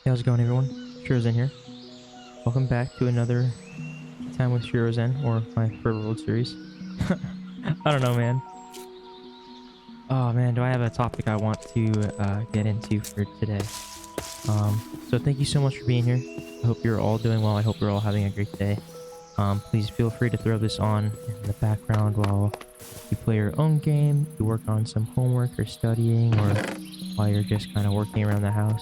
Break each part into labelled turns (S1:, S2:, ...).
S1: Hey, how's it going, everyone? Shuirozen here. Welcome back to another Tea Time with Shuirozen, or my overworld series. I don't know, man. Oh man, do I have a topic I want to get into for today? So thank you so much for being here. I hope you're all doing well. I hope you're all having a great day. Please feel free to throw this on in the background while you play your own game, you work on some homework or studying, or while you're just kind of working around the house.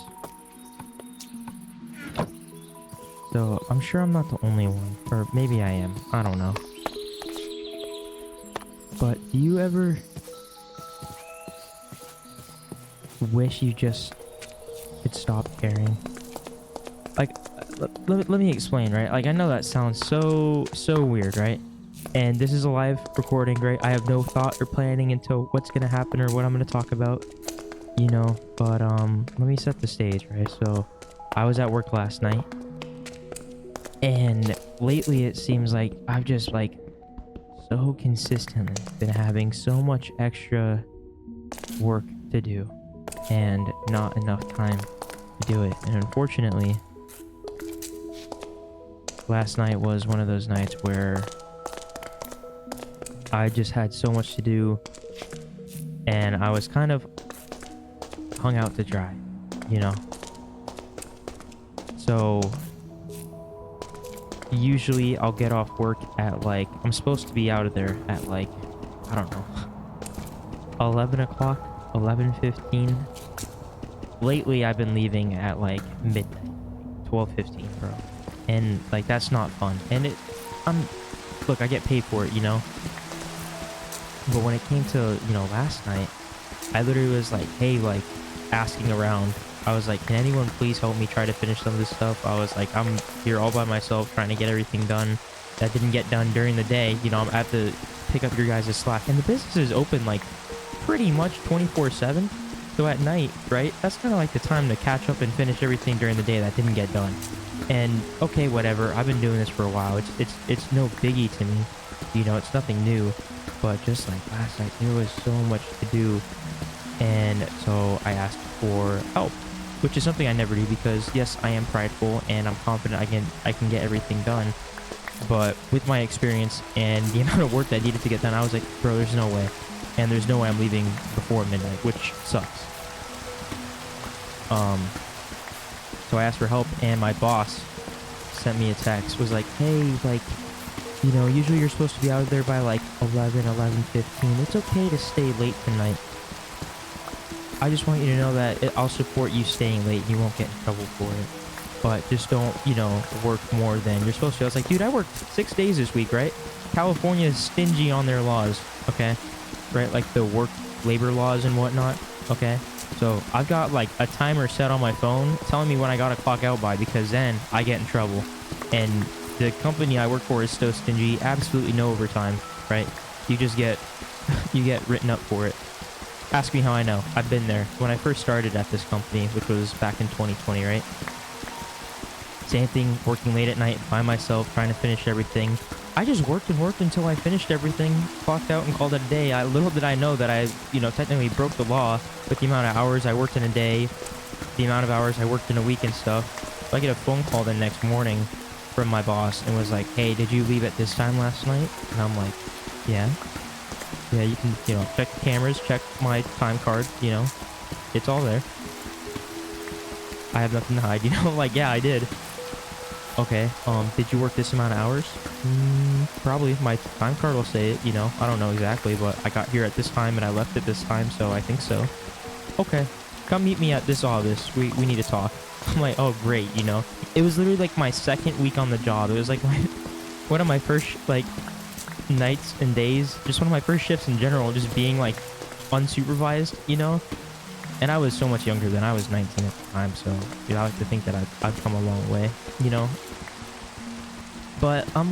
S1: So I'm sure I'm not the only one, or maybe I am. I don't know. But do you ever wish you just could stop caring? Like, let me explain, right? Like, I know that sounds so weird, right? And this is a live recording, right? I have no thought or planning into what's gonna happen or what I'm gonna talk about, But let me set the stage, right? So, I was at work last night, and lately it seems like I've just so consistently been having so much extra work to do and not enough time to do it. And unfortunately, last night was one of those nights where I just had so much to do and I was kind of hung out to dry, you know? So usually I'll get off work at I'm supposed to be out of there at I don't know, 11 o'clock, 11:15. Lately, I've been leaving at midnight, 12:15, bro. And that's not fun. And look, I get paid for it, But when it came to, last night, I literally was hey, asking around. I was like, can anyone please help me try to finish some of this stuff? I was like, I'm here all by myself trying to get everything done that didn't get done during the day. I have to pick up your guys' slack. And the business is open pretty much 24/7. So at night, right? That's kind of the time to catch up and finish everything during the day that didn't get done. And okay, whatever. I've been doing this for a while. It's no biggie to me. It's nothing new. But just last night, there was so much to do. And so I asked for help, which is something I never do because yes, I am prideful and I'm confident I can get everything done. But with my experience and the amount of work that needed to get done, I was like, bro, there's no way. And there's no way I'm leaving before midnight, which sucks. So I asked for help and my boss sent me a text, was like, hey, usually you're supposed to be out of there by 11:15. It's okay to stay late tonight. I just want you to know that I'll support you staying late and you won't get in trouble for it. But just don't, work more than you're supposed to. I was like, dude, I worked 6 days this week, right? California is stingy on their laws, okay? Right? The work labor laws and whatnot, okay? So I've got a timer set on my phone telling me when I gotta clock out by because then I get in trouble. And the company I work for is so stingy, absolutely no overtime, right? You just get you get written up for it. Ask me how I know. I've been there. When I first started at this company, which was back in 2020, right? Same thing, working late at night by myself, trying to finish everything. I just worked and worked until I finished everything, clocked out and called it a day. Little did I know that I, technically broke the law with the amount of hours I worked in a day, the amount of hours I worked in a week and stuff. So I get a phone call the next morning from my boss and was like, hey, did you leave at this time last night? And I'm like, yeah. Yeah, you can, check the cameras, check my time card, it's all there. I have nothing to hide, yeah, I did. Okay, did you work this amount of hours? Probably. My time card will say it, I don't know exactly, but I got here at this time and I left at this time, so I think so. Okay, come meet me at this office. We need to talk. I'm like, oh, great, It was literally my second week on the job. It was one of my first, nights and days. Just one of my first shifts in general, just being, unsupervised, And I was so much younger than I was 19 at the time, so, I like to think that I've come a long way, But I'm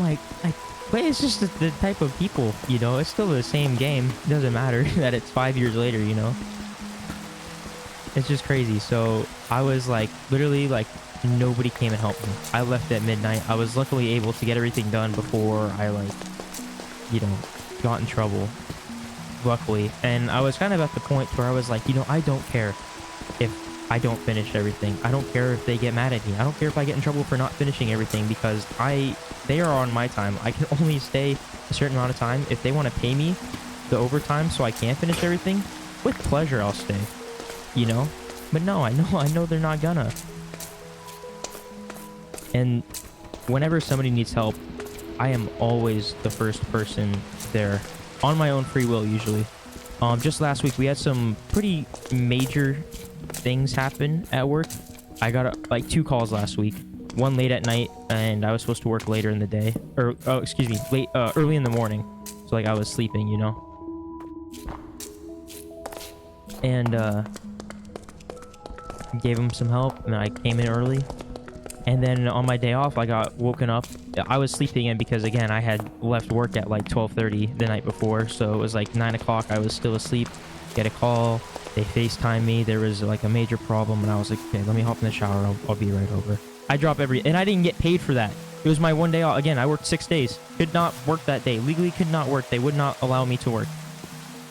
S1: but it's just the type of people, It's still the same game. It doesn't matter that it's 5 years later, It's just crazy. So I was literally nobody came and helped me. I left at midnight. I was luckily able to get everything done before I got in trouble. Luckily. And I was kind of at the point where I was I don't care if I don't finish everything. I don't care if they get mad at me. I don't care if I get in trouble for not finishing everything because they are on my time. I can only stay a certain amount of time. If they want to pay me the overtime so I can finish everything, with pleasure I'll stay, you know? But no, I know they're not gonna. And whenever somebody needs help, I am always the first person there on my own free will usually. Just last week we had some pretty major things happen at work. I got like 2 calls last week. One late at night, and I was supposed to work later in the day, or oh, excuse me, early in the morning. So like I was sleeping, you know. And gave him some help, and I came in early. And then on my day off, I got woken up. I was sleeping in because, again, I had left work at like 12:30 the night before. So it was like 9 o'clock. I was still asleep. Get a call. They FaceTime me. There was like a major problem. And I was like, okay, let me hop in the shower. I'll be right over. I drop and I didn't get paid for that. It was my one day off. Again, I worked 6 days. Could not work that day. Legally could not work. They would not allow me to work.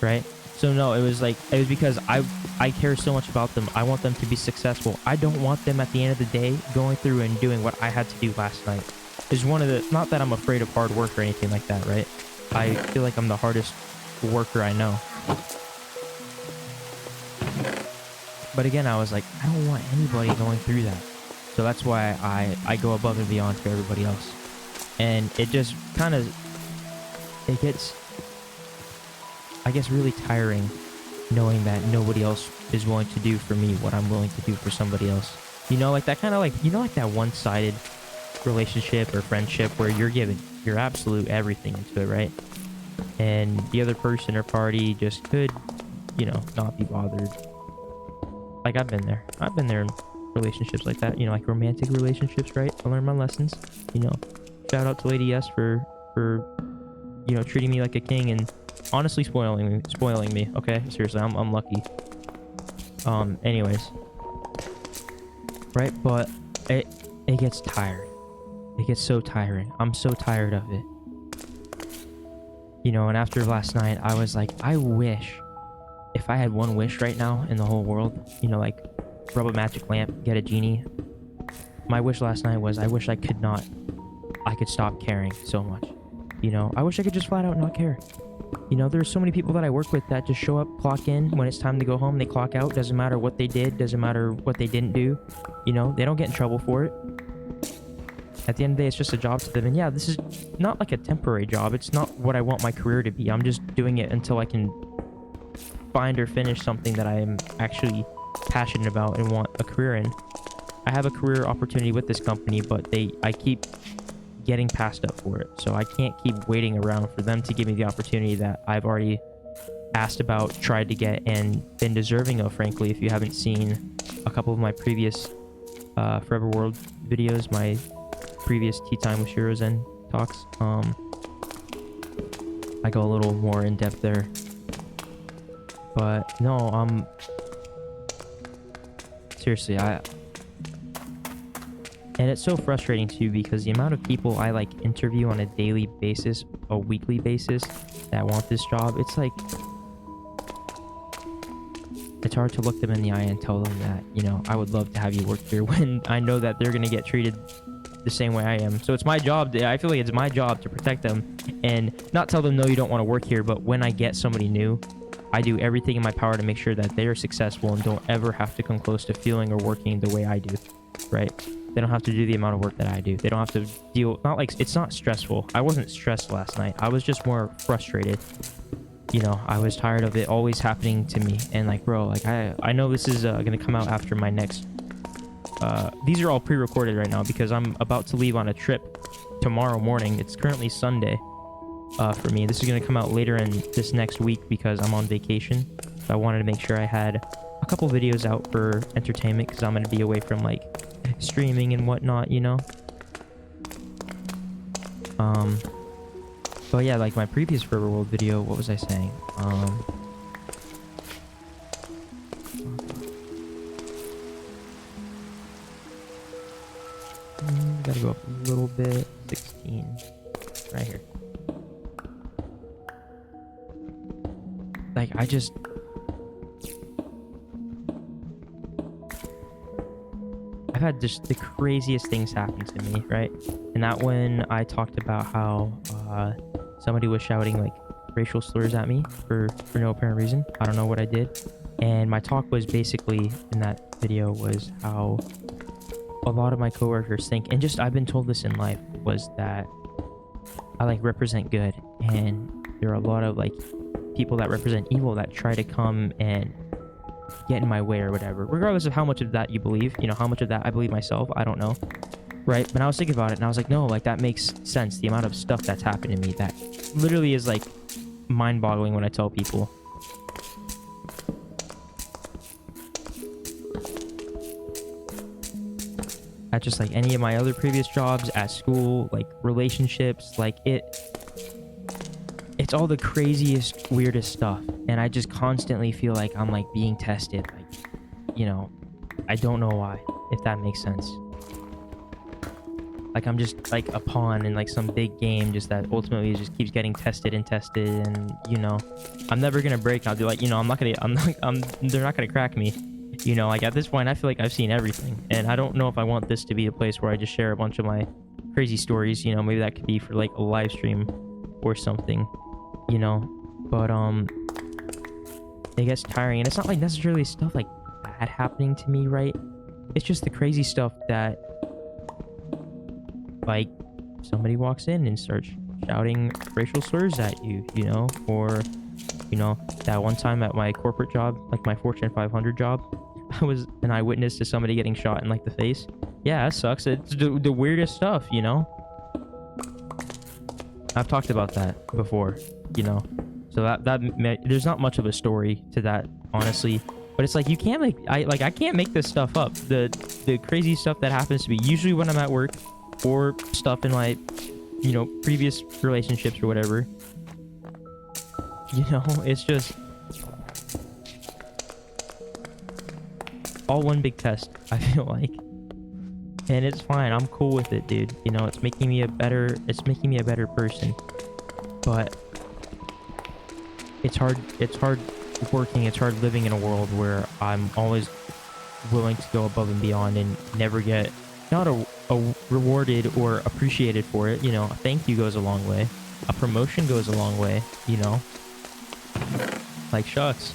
S1: Right? So no, it was because I care so much about them. I want them to be successful. I don't want them at the end of the day going through and doing what I had to do last night. It's one of the, not that I'm afraid of hard work or anything like that, right? I feel like I'm the hardest worker I know. But again, I was like, I don't want anybody going through that. So that's why I go above and beyond for everybody else. And it just kind of, it gets, I guess, really tiring knowing that nobody else is willing to do for me what I'm willing to do for somebody else. You know, like that kind of like, you know, like that one-sided relationship or friendship where you're giving your absolute everything into it, right? And the other person or party just could, you know, not be bothered. Like I've been there in relationships like that, you know, like romantic relationships, right? I learned my lessons, you know. Shout out to Lady S for you know, treating me like a king and honestly spoiling me. Okay, seriously, I'm lucky. Anyways, right? But it gets tired. It gets so tiring. I'm so tired of it. You know, and after last night, I was like, I wish if I had one wish right now in the whole world, you know, like rub a magic lamp, get a genie. My wish last night was I wish I could stop caring so much. You know, I wish I could just flat out not care. You know, there's so many people that I work with that just show up, clock in. When it's time to go home, they clock out. Doesn't matter what they did. Doesn't matter what they didn't do. You know, they don't get in trouble for it. At the end of the day, it's just a job to them. And yeah, this is not like a temporary job. It's not what I want my career to be. I'm just doing it until I can find or finish something that I am actually passionate about and want a career in. I have a career opportunity with this company, but I keep getting passed up for it. So I can't keep waiting around for them to give me the opportunity that I've already asked about, tried to get, and been deserving of, frankly. If you haven't seen a couple of my previous Forever World videos, my previous Tea Time with Shuirozen talks, I go a little more in depth there. But no, seriously, and it's so frustrating too because the amount of people I like interview on a daily basis, a weekly basis, that want this job, it's like, it's hard to look them in the eye and tell them that, you know, I would love to have you work here when I know that they're going to get treated the same way I am. So it's my job, I feel like it's my job to protect them and not tell them, no, you don't want to work here. But when I get somebody new, I do everything in my power to make sure that they are successful and don't ever have to come close to feeling or working the way I do, right? They don't have to do the amount of work that I do. They don't have to deal, not like, it's not stressful. I wasn't stressed last night. I was just more frustrated. You know, I was tired of it always happening to me. And like, bro, like I know this is going to come out after my next, these are all pre-recorded right now because I'm about to leave on a trip tomorrow morning. It's currently Sunday for me. This is going to come out later in this next week because I'm on vacation. So I wanted to make sure I had a couple videos out for entertainment because I'm going to be away from like streaming and whatnot, you know. But yeah, like my previous Forever World video, what was I saying? Gotta go up a little bit. 16 right here. Like I've had just the craziest things happen to me, right? And that when I talked about how somebody was shouting like racial slurs at me for no apparent reason. I don't know what I did. And my talk was basically in that video was how a lot of my coworkers think, and just I've been told this in life, was that I like represent good, and there are a lot of like people that represent evil that try to come and get in my way or whatever, regardless of how much of that you believe, you know, how much of that I believe myself, I don't know, right? But I was thinking about it and I was like, no, like that makes sense. The amount of stuff that's happened to me that literally is like mind-boggling when I tell people. At just like any of my other previous jobs, at school, like relationships, like it's all the craziest, weirdest stuff. And I just constantly feel like I'm like being tested. Like, you know, I don't know why, if that makes sense. Like I'm just like a pawn in like some big game, just that ultimately just keeps getting tested and tested. And, you know, I'm never going to break. I'll be like, you know, they're not going to crack me. You know, like at this point, I feel like I've seen everything. And I don't know if I want this to be a place where I just share a bunch of my crazy stories. You know, maybe that could be for like a live stream or something, you know. But it gets tiring. And it's not like necessarily stuff like bad happening to me, right? It's just the crazy stuff that like somebody walks in and starts shouting racial slurs at you, you know, or, you know, that one time at my corporate job, like my Fortune 500 job, I was an eyewitness to somebody getting shot in like the face. Yeah, that sucks. It's the weirdest stuff, you know. I've talked about that before, you know. So there's not much of a story to that, honestly. But it's like you can't make I can't make this stuff up. The crazy stuff that happens to me usually when I'm at work, or stuff in my, you know, previous relationships or whatever. You know, it's just all one big test, I feel like. And it's fine. I'm cool with it, dude. You know, it's making me a better person. But it's hard working, it's hard living in a world where I'm always willing to go above and beyond and never get not a rewarded or appreciated for it. You know, a thank you goes a long way. A promotion goes a long way, you know. Like, shucks.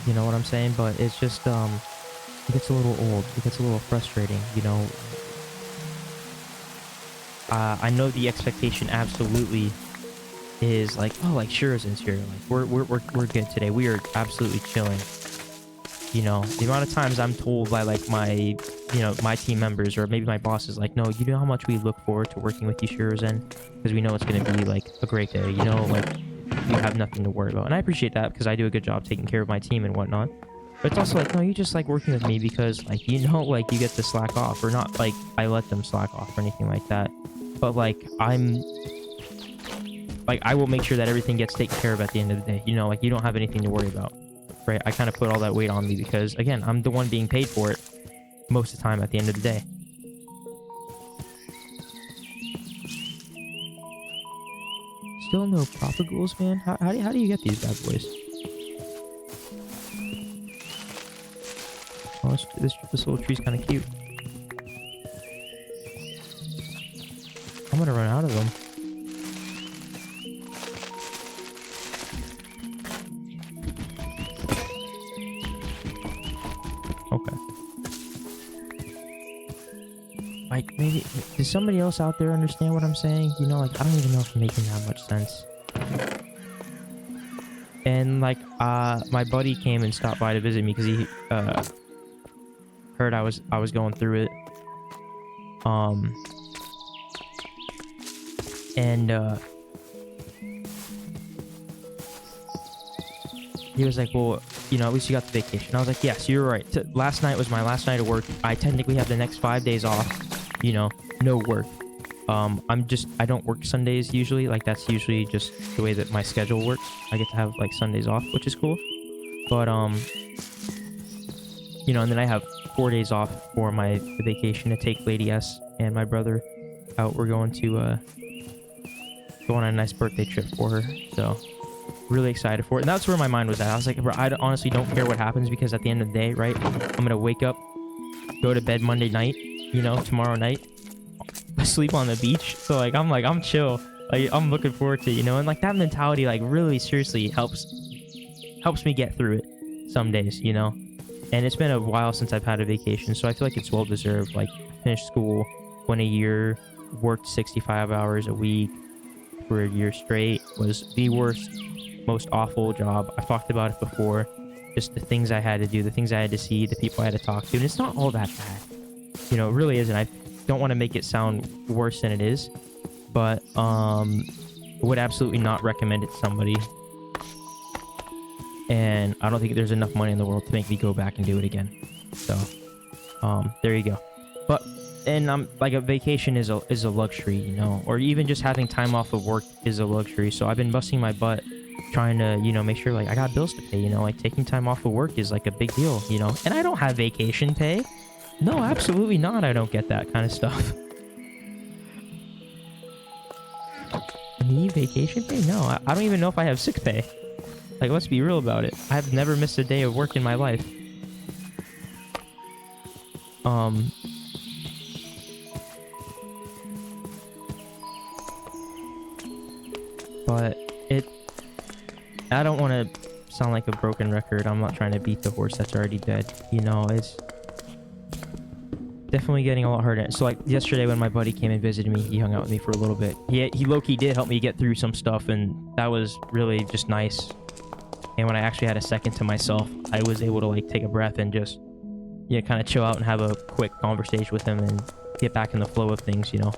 S1: You know what I'm saying? But it's just, it gets a little old. It gets a little frustrating, you know. I know the expectation absolutely is like, oh, like Shuirozen's here. Like, we're good today. We are absolutely chilling. You know, the amount of times I'm told by like my, you know, my team members or maybe my boss is like, no, you know how much we look forward to working with you, Shuirozen, because we know it's going to be like a great day. You know, like you have nothing to worry about. And I appreciate that because I do a good job taking care of my team and whatnot. But it's also like, no, you just like working with me because like, you know, like you get to slack off, or not like I let them slack off or anything like that. But like I will make sure that everything gets taken care of at the end of the day. You know, like you don't have anything to worry about, right? I kind of put all that weight on me because, again, I'm the one being paid for it most of the time at the end of the day. Still no propagoules, man? How do you get these bad boys? Oh, this little tree's kind of cute. I'm gonna run out of them. Okay. Like, maybe does somebody else out there understand what I'm saying? You know, like I don't even know if I'm making that much sense. And like, my buddy came and stopped by to visit me because he heard I was going through it. And he was like, well, you know, at least you got the vacation. I was like, yes, you're right. Last night was my last night of work. I technically have the next 5 days off, you know, no work. I don't work Sundays usually. Like that's usually just the way that my schedule works. I get to have like Sundays off, which is cool. But, you know, and then I have 4 days off for my vacation to take Lady S and my brother out. We're going to, go on a nice birthday trip for her. So Really excited for it. And that's where my mind was at. I was like, bro, honestly don't care what happens, because at the end of the day, right, I'm gonna wake up, go to bed Monday night, you know, tomorrow night, sleep on the beach. So like I'm chill. Like I'm looking forward to it, you know, and like that mentality like really seriously helps me get through it some days, you know. And it's been a while since I've had a vacation, so I feel like it's well deserved. Like finished school, went a year, worked 65 hours a week for a year straight, was the worst, most awful job. I've talked about it before. Just the things I had to do, the things I had to see, the people I had to talk to, and it's not all that bad. You know, it really isn't. I don't want to make it sound worse than it is, but would absolutely not recommend it to somebody. And I don't think there's enough money in the world to make me go back and do it again. So there you go. But and like a vacation is a luxury, you know, or even just having time off of work is a luxury. So I've been busting my butt trying to, you know, make sure like I got bills to pay, you know, like taking time off of work is like a big deal, you know. And I don't have vacation pay. No, absolutely not. I don't get that kind of stuff. Me vacation pay? No, I don't even know if I have sick pay. Like, let's be real about it. I've never missed a day of work in my life. But I don't want to sound like a broken record. I'm not trying to beat the horse that's already dead. You know, it's definitely getting a lot harder. So like yesterday when my buddy came and visited me, he hung out with me for a little bit. He low-key did help me get through some stuff, and that was really just nice. And when I actually had a second to myself, I was able to like take a breath and just, yeah, kind of chill out and have a quick conversation with him and get back in the flow of things, you know.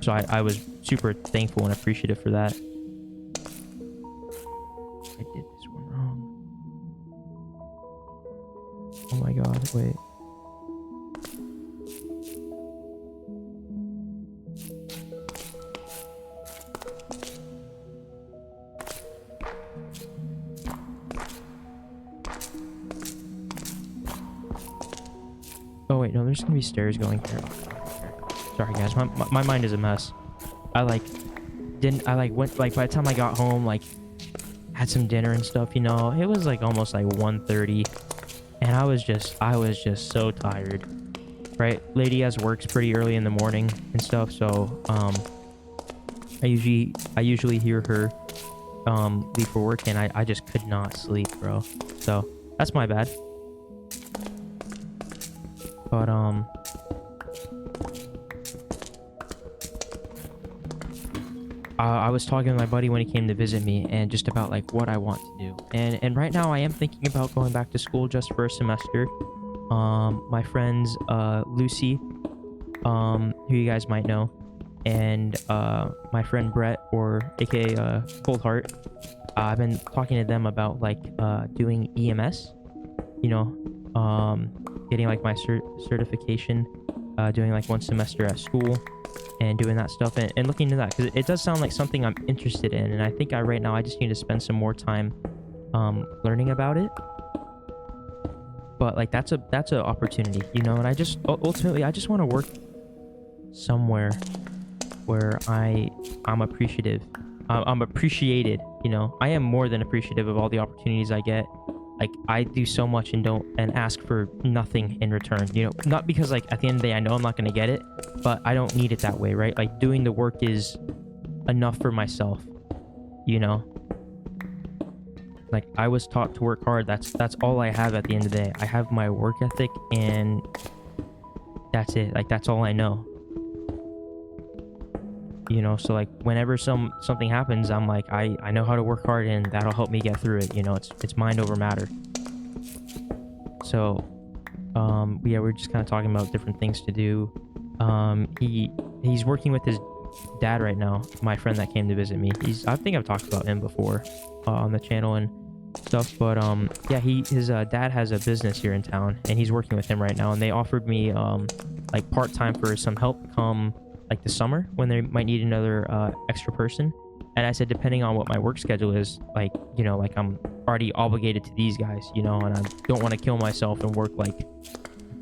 S1: So I was super thankful and appreciative for that. I did this one wrong. Oh my god, wait. Oh wait, no, there's gonna be stairs going here. Sorry guys, my mind is a mess. I went like by the time I got home, like had some dinner and stuff, you know, it was like almost like 1:30, and I was just so tired. Right, lady has works pretty early in the morning and stuff, so I usually hear her leave for work, and I just could not sleep, bro. So that's my bad. But I was talking to my buddy when he came to visit me, and just about like what I want to do. And right now I am thinking about going back to school just for a semester. My friends Lucy, who you guys might know, and my friend Brett, or aka Cold Heart. I've been talking to them about like doing EMS, you know, getting like my certification, doing like one semester at school and doing that stuff, and looking into that, because it does sound like something I'm interested in. And I think right now I just need to spend some more time learning about it. But like that's a opportunity, you know. And I just ultimately I just want to work somewhere where I'm appreciative. I'm appreciated, you know. I am more than appreciative of all the opportunities I get. Like I do so much and ask for nothing in return, you know. Not because like at the end of the day I know I'm not going to get it, but I don't need it that way, right? Like doing the work is enough for myself, you know. Like I was taught to work hard. That's all I have at the end of the day. I have my work ethic, and that's it. Like that's all I know, you know. So like whenever something happens, I'm like I know how to work hard, and that'll help me get through it, you know. It's mind over matter. So yeah, we're just kind of talking about different things to do. He's working with his dad right now, my friend that came to visit me. I think I've talked about him before on the channel and stuff, but yeah, his dad has a business here in town, and he's working with him right now, and they offered me like part-time for some help come like the summer when they might need another extra person. And I said, depending on what my work schedule is, like, you know, like I'm already obligated to these guys, you know, and I don't want to kill myself and work like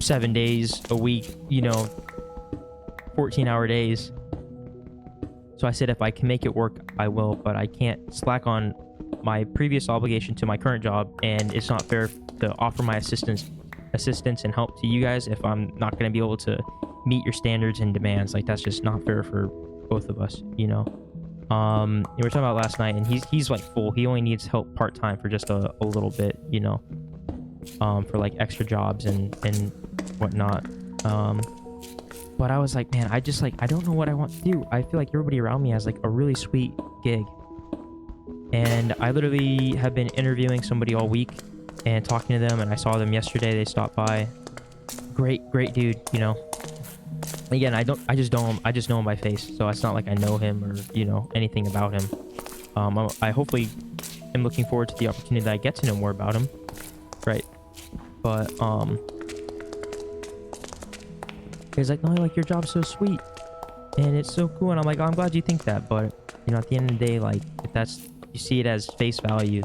S1: 7 days a week, you know, 14-hour days. So I said if I can make it work, I will, but I can't slack on my previous obligation to my current job, and it's not fair to offer my assistance and help to you guys if I'm not going to be able to meet your standards and demands. Like, that's just not fair for both of us, you know. We were talking about last night, and he's like full. He only needs help part-time for just a little bit, you know, for like extra jobs and whatnot. But I was like, man, I don't know what I want to do. I feel like everybody around me has like a really sweet gig, and I literally have been interviewing somebody all week and talking to them, and I saw them yesterday. They stopped by. Great dude, you know. Again, I just know him by face, so it's not like I know him or, you know, anything about him. I hopefully am looking forward to the opportunity that I get to know more about him, right? But he's like, no, like, your job's so sweet and it's so cool, and I'm like, oh, I'm glad you think that, but you know, at the end of the day, like, if that's, you see it as face value,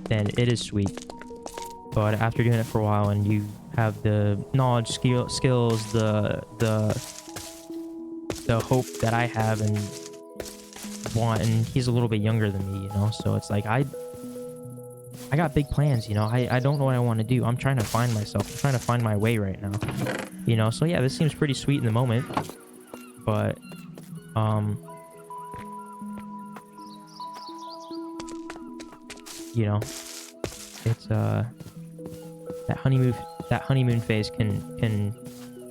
S1: then it is sweet. But after doing it for a while, and you have the knowledge, skills, the hope that I have and want, and he's a little bit younger than me, you know, so it's like I got big plans, you know. I don't know what I want to do. I'm trying to find myself. I'm trying to find my way right now, you know. So yeah, this seems pretty sweet in the moment, but you know, it's that honeymoon phase can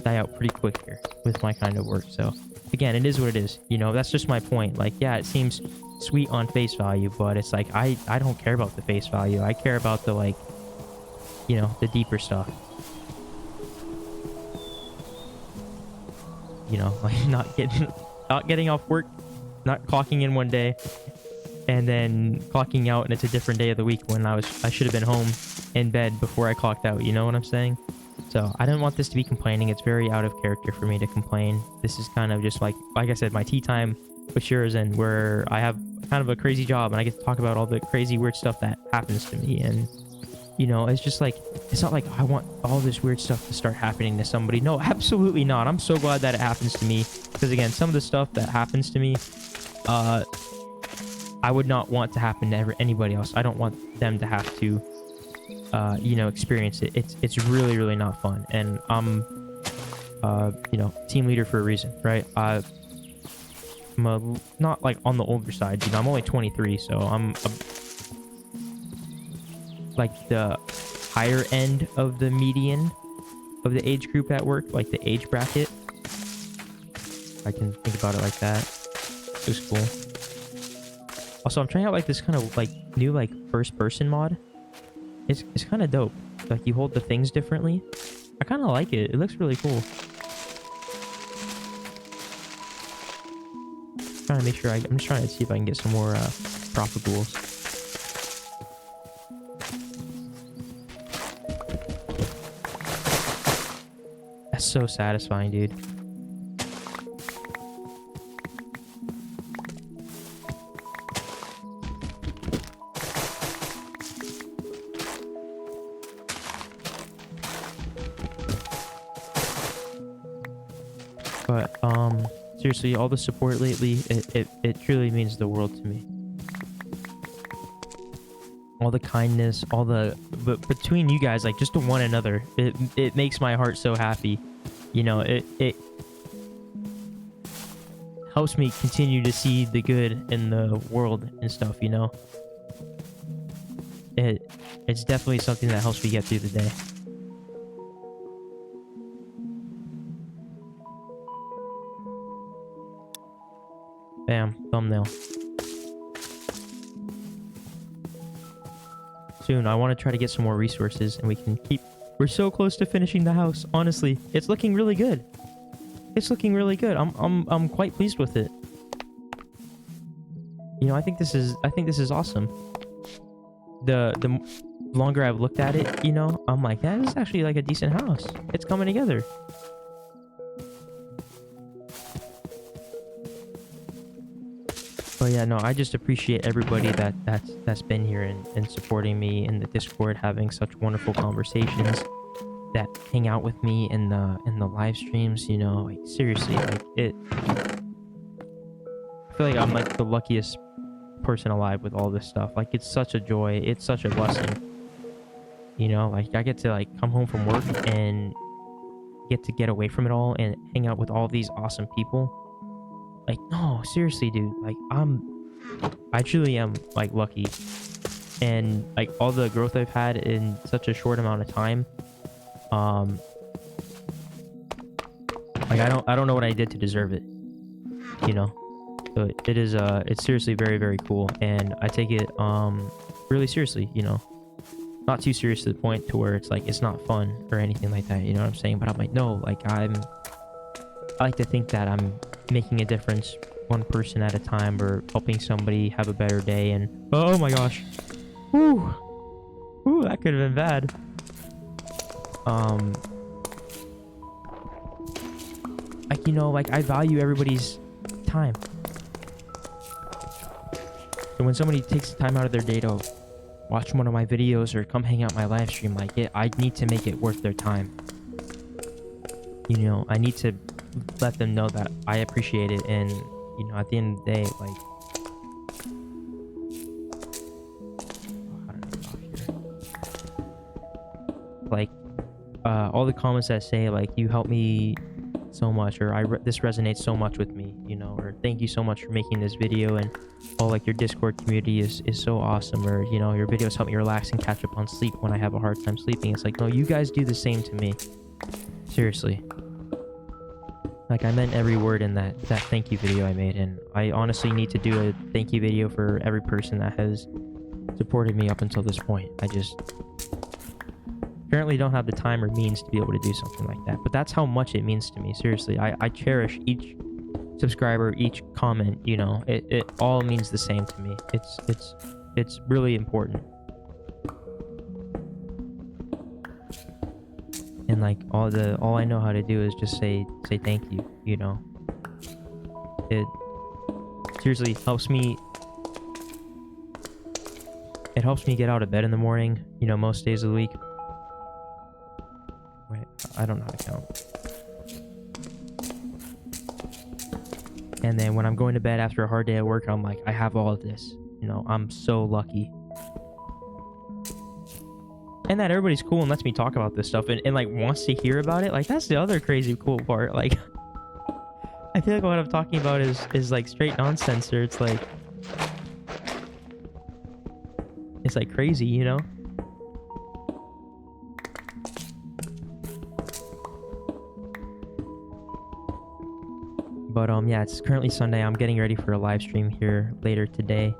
S1: die out pretty quick here with my kind of work. So again, it is what it is, you know. That's just my point. Like, yeah, it seems sweet on face value, but it's like I don't care about the face value. I care about the, like, you know, the deeper stuff, you know, like not getting off work, not clocking in one day and then clocking out, and it's a different day of the week when I should have been home in bed before I clocked out, you know what I'm saying? So I didn't want this to be complaining. It's very out of character for me to complain. This is kind of just like I said, my tea time with Shuirozen, where I have kind of a crazy job and I get to talk about all the crazy weird stuff that happens to me. And, you know, it's just like, it's not like I want all this weird stuff to start happening to somebody. No, absolutely not. I'm so glad that it happens to me, because again, some of the stuff that happens to me, I would not want to happen to anybody else. I don't want them to have to, you know, experience it. It's really, really not fun. And I'm, you know, team leader for a reason, right? I'm not like on the older side, you know. I'm only 23, so I'm like the higher end of the median of the age group at work, like the age bracket. I can think about it like that. It was cool. Also, I'm trying out like this kind of like new like first person mod. It's kind of dope. Like, you hold the things differently. I kind of like it. It looks really cool. Trying to make sure I'm just trying to see if I can get some more profit pools. That's so satisfying, dude. But seriously, all the support lately, it truly means the world to me. All the kindness, but between you guys, like, just to one another, it makes my heart so happy. You know, it helps me continue to see the good in the world and stuff, you know. It's definitely something that helps me get through the day. Bam, thumbnail. Soon, I want to try to get some more resources, and we can keep... We're so close to finishing the house. Honestly, it's looking really good. It's looking really good. I'm quite pleased with it. You know, I think this is awesome. The longer I've looked at it, you know, I'm like, that is actually like a decent house. It's coming together. But yeah, no, I just appreciate everybody that's been here and supporting me in the Discord, having such wonderful conversations, that hang out with me in the live streams, you know. Like, seriously, like, it feel like I'm like the luckiest person alive with all this stuff. Like, it's such a joy. It's such a blessing. You know, like I get to like come home from work and get to get away from it all and hang out with all these awesome people. Like, no, seriously, dude. Like, I truly am like lucky, and like all the growth I've had in such a short amount of time. Like I don't know what I did to deserve it, you know. So it is it's seriously very, very cool, and I take it really seriously, you know. Not too serious to the point to where it's like it's not fun or anything like that, you know what I'm saying? But I'm like, no, like I like to think that I'm making a difference one person at a time, or helping somebody have a better day. And oh my gosh, whoo, that could have been bad. Like, you know, like I value everybody's time. So when somebody takes the time out of their day to watch one of my videos or come hang out my live stream, like I need to make it worth their time. You know, I need to let them know that I appreciate it, and you know, at the end of the day, like, how do I get off here? Like, all the comments that say like, you help me so much, or this resonates so much with me, you know, or thank you so much for making this video, and oh, like your Discord community is so awesome, or you know, your videos help me relax and catch up on sleep when I have a hard time sleeping. It's like, no, you guys do the same to me. Seriously. Like, I meant every word in that thank you video I made, and I honestly need to do a thank you video for every person that has supported me up until this point. I just currently don't have the time or means to be able to do something like that, but that's how much it means to me. Seriously, I cherish each subscriber, each comment, you know. It all means the same to me. It's really important. And like all I know how to do is just say thank you, you know. It seriously helps me. It helps me get out of bed in the morning, you know, most days of the week. Wait, I don't know how to count. And then when I'm going to bed after a hard day at work, I'm like, I have all of this, you know. I'm so lucky. And that everybody's cool and lets me talk about this stuff, and like wants to hear about it. Like, that's the other crazy cool part. Like, I feel like what I'm talking about is like straight nonsense, or it's like crazy, you know. But yeah, it's currently Sunday. I'm getting ready for a live stream here later today.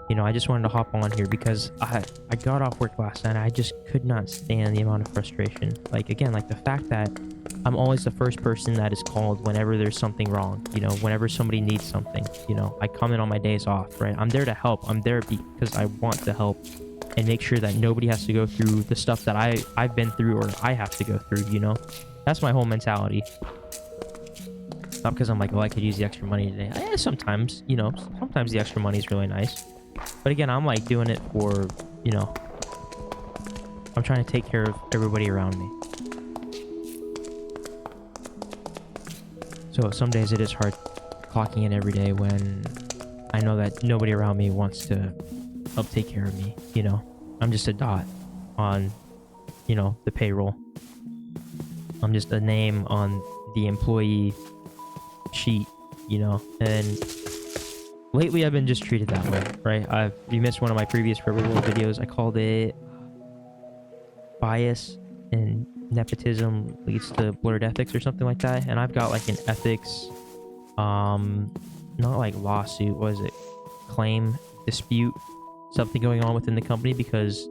S1: You know, I just wanted to hop on here because I got off work last night, and I just could not stand the amount of frustration. Like, again, like the fact that I'm always the first person that is called whenever there's something wrong, you know, whenever somebody needs something. You know, I come in on my days off, right? I'm there to help. I'm there because I want to help and make sure that nobody has to go through the stuff that I've been through, or I have to go through, you know. That's my whole mentality. Not because I'm like, oh, I could use the extra money today. Sometimes, you know, sometimes the extra money is really nice. But again, I'm like doing it for, you know, I'm trying to take care of everybody around me. So some days it is hard clocking in every day when I know that nobody around me wants to help take care of me, you know. I'm just a dot on, you know, the payroll. I'm just a name on the employee sheet, you know. And lately I've been just treated that way, right? You missed one of my previous Forever World videos. I called it bias and nepotism leads to blurred ethics or something like that. And I've got like an ethics not like lawsuit, what is it, claim, dispute, something going on within the company because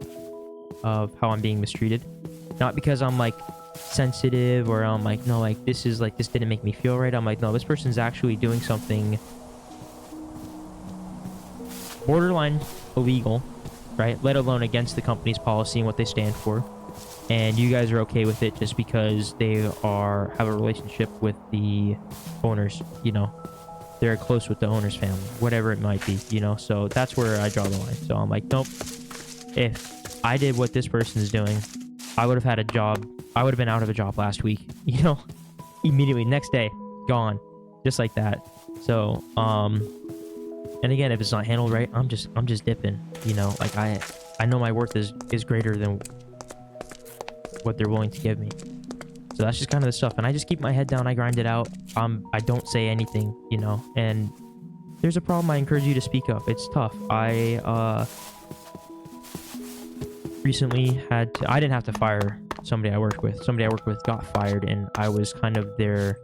S1: of how I'm being mistreated. Not because I'm like sensitive, or I'm like, no, like this didn't make me feel right. I'm like, no, this person's actually doing something borderline illegal, right? Let alone against the company's policy and what they stand for. And you guys are okay with it just because they have a relationship with the owners, you know. They're close with the owner's family, whatever it might be, you know. So that's where I draw the line. So I'm like, nope. If I did what this person is doing, I would have had a job. I would have been out of a job last week, you know, immediately, next day, gone, just like that. So, And again, if it's not handled right, I'm just dipping, you know, like I know my worth is greater than what they're willing to give me. So that's just kind of the stuff. And I just keep my head down, I grind it out. I don't say anything, you know, and there's a problem, I encourage you to speak up. It's tough. I recently I didn't have to fire somebody I worked with. Somebody I worked with got fired, and I was kind of their,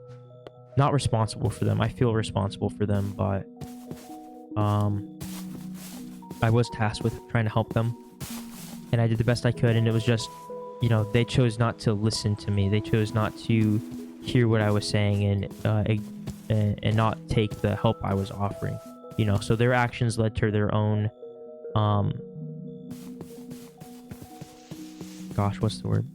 S1: not responsible for them. I feel responsible for them, but I was tasked with trying to help them, and I did the best I could. And it was just, you know, they chose not to listen to me. They chose not to hear what I was saying, and not take the help I was offering. You know, so their actions led to their own, gosh, what's the word?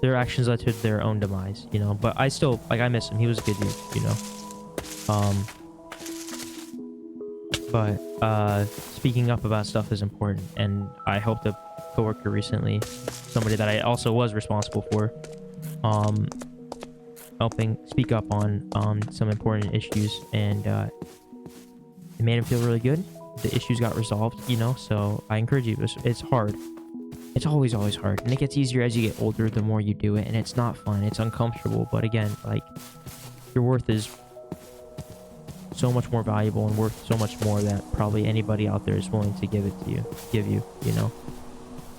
S1: Their actions led to their own demise. You know, but I still, like, I miss him. He was a good dude. You know, but speaking up about stuff is important, and I helped a coworker recently, somebody that I also was responsible for, helping speak up on some important issues, and it made him feel really good. The issues got resolved, you know. So I encourage you. It's hard. It's always hard, and it gets easier as you get older. The more you do it, and it's not fun. It's uncomfortable, but again, like, your worth is so much more valuable and worth so much more that probably anybody out there is willing to give you, you know.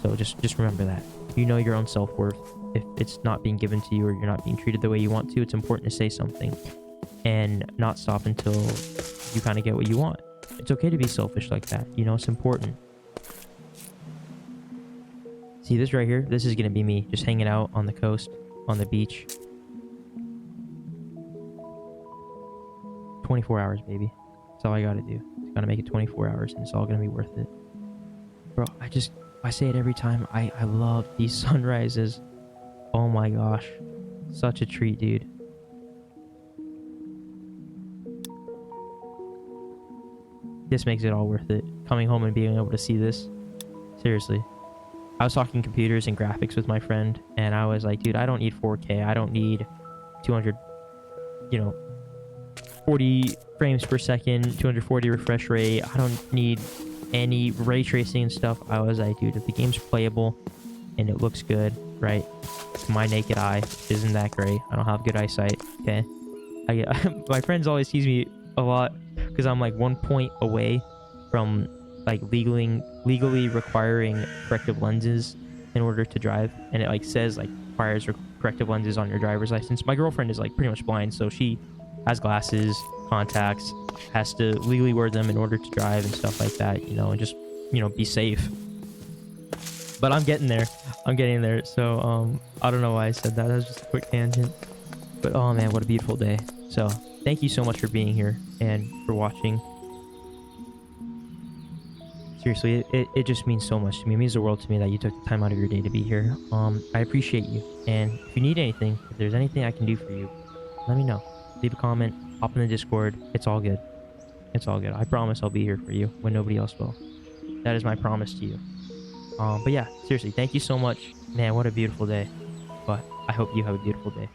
S1: So just remember that. You know your own self-worth. If it's not being given to you, or you're not being treated the way you want to, it's important to say something and not stop until you kind of get what you want. It's okay to be selfish like that, you know. It's important. See this right here? This is gonna be me just hanging out on the coast, on the beach. 24 hours, baby. That's all I gotta do. Just gotta make it 24 hours, and it's all gonna be worth it. Bro, I say it every time. I love these sunrises. Oh my gosh. Such a treat, dude. This makes it all worth it. Coming home and being able to see this. Seriously. I was talking computers and graphics with my friend, and I was like, dude, I don't need 4K. I don't need 200, you know, 40 frames per second, 240 refresh rate. I don't need any ray tracing and stuff. I was like, dude, if the game's playable and it looks good, right, to my naked eye, isn't that great? I don't have good eyesight, okay? My friends always tease me a lot because I'm like 1 point away from like legally requiring corrective lenses in order to drive, and it like says like requires corrective lenses on your driver's license. My girlfriend is like pretty much blind, so she has glasses, contacts, has to legally wear them in order to drive and stuff like that, you know, and just, you know, be safe. But I'm getting there. So I don't know why I said that. That was just a quick tangent. But oh man, what a beautiful day. So thank you so much for being here and for watching. Seriously, it just means so much to me. It means the world to me that you took the time out of your day to be here. I appreciate you. And if you need anything, if there's anything I can do for you, let me know. Leave a comment, hop in the Discord. It's all good. It's all good. I promise I'll be here for you when nobody else will. That is my promise to you. But yeah, seriously, thank you so much. Man, what a beautiful day. But I hope you have a beautiful day.